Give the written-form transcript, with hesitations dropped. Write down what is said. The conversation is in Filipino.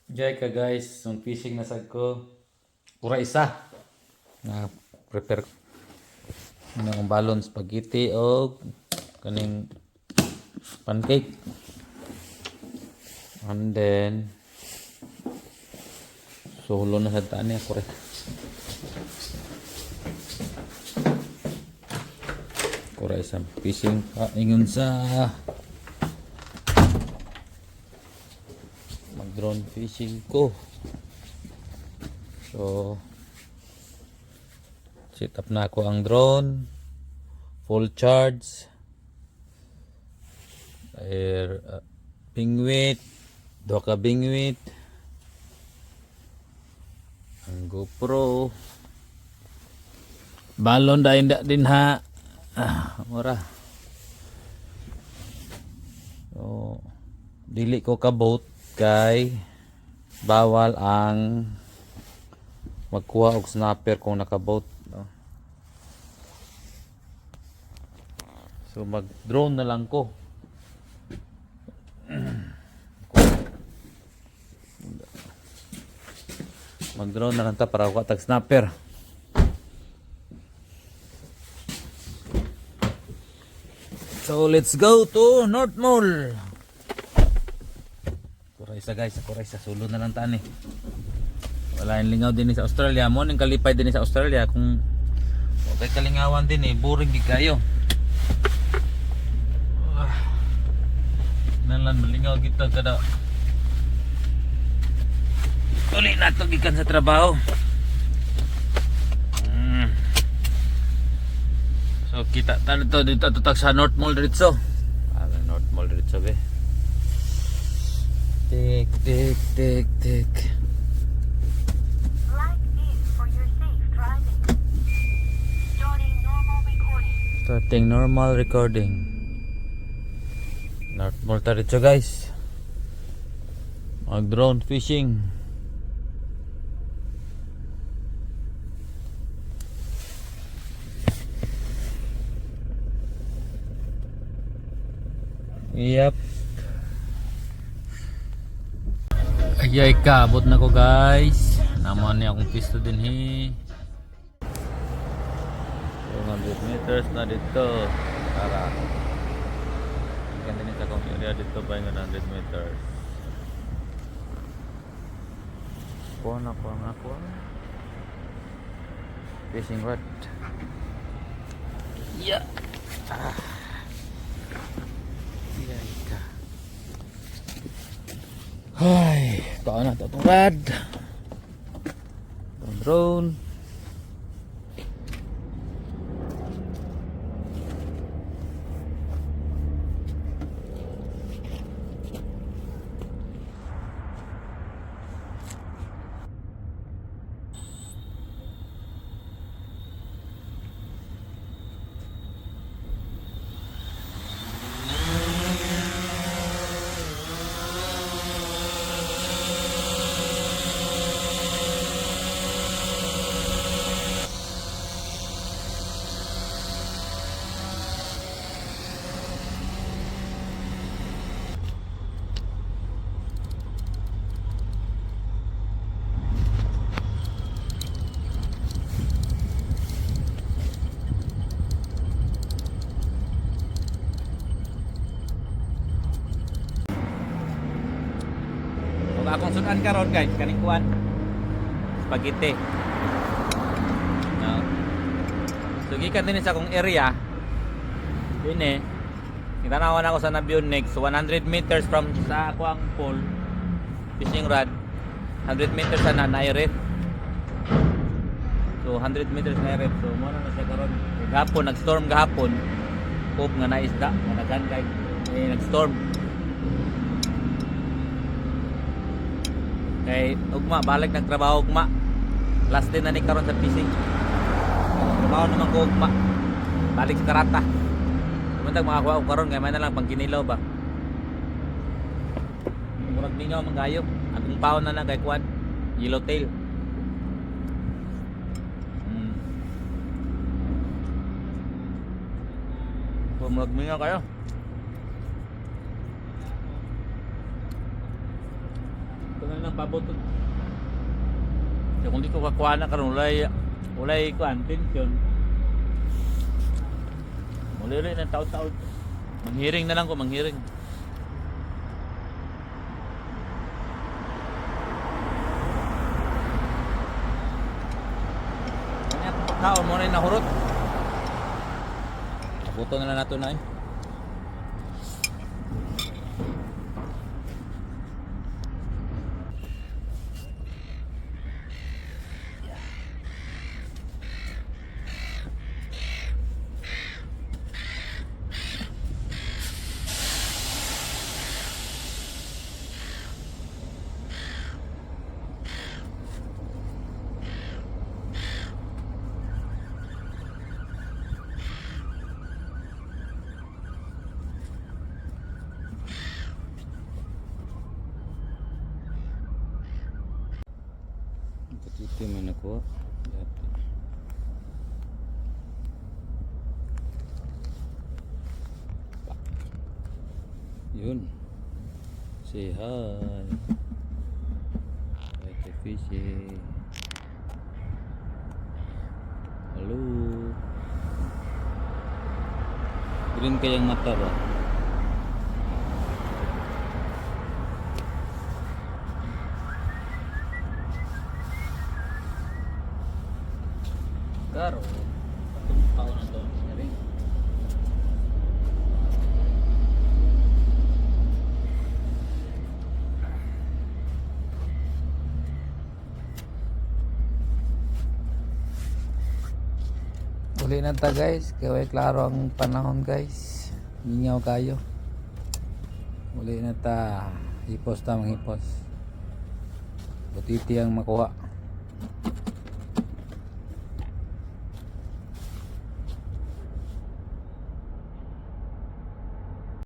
Jay ka guys, yung fishing na sad ko. Pura isa. Na prepare ng balon spaghetti o kaning pancake. And then sulo na sa taan niya kore. Kore isang fishing ingon sa drone fishing ko. So set up na ako ang drone, full charge, air bingwit, doka bingwit, ang GoPro, balon dahil din ha, mura. So dili ko kabot kay bawal ang magkuha og snapper kung nakaboat, no? So mag drone na lang ko. Mag drone na lang ta para kuha tag snapper. So let's go to North Mall. Kuraysa guys, kuraysa sulod na lang taan eh. Wala yung lingaw din sa Australia mo, yung kalipay din sa Australia kung okay kalingawan din eh, boring di kayo. Nalan malingaw kita kada. Uli na to gikan sa trabaho. So kita talo to dito tutak sa North Mall dito. North Mall dito be. Tik tik tik tik. Like this for your safe driving. Starting normal recording. Starting normal recording. North Mall tayo guys. Mag drone fishing. Yep. Ayay ka, abot na ko guys. Naman niya akong pisto din he. 200 meters na dito. Tara. Ganda din sa kong area dito by 100 meters. Kuha na. Fishing rod. Yeah. Ayay ka. Ay, paano na itong rad? Itong drone. Akong sunan karon guys, kaning kuan spaghetti. No. So gikan din sa akong area. Dinhi. Kitanawan ako sa Nabion next 100 meters from sa akong pool fishing rod. 100 meters na nairet. So 100 meters nairet. So mo na siya karon. Gahapon nag-storm gahapon. Kop nga naisda, nga daghan kay nag-storm. Kay ugma balik nagtrabaho ugma. Last day na ni karon sa PC. Trabaho naman ko ugma. Balik sa karata. Muntag makakuha ko karon kay may na lang pang kinilaw ba. Murag ningaw mangayo. Atong paon na lang kay kuan. Yellowtail. Murag ningaw kayo. Ito na lang pabutot. So, kung di ko kakuha na karon ulay kuan tension. Muli-uli ng taon-taon. Manghiring na lang ko, manghiring. Kanya taon mo na yung nahurot. Buto na lang nato na eh. Ito man ako dati. Yun. Say hi. Hi to fishing. Halo. Green kayang mata ba? Karo, patong taon ang doon siya rin. Uli na ta guys, kaya klaro ang panahon guys. Mingaw kayo. Uli na ta, hipos ta manghipos. Butiti ang makuha.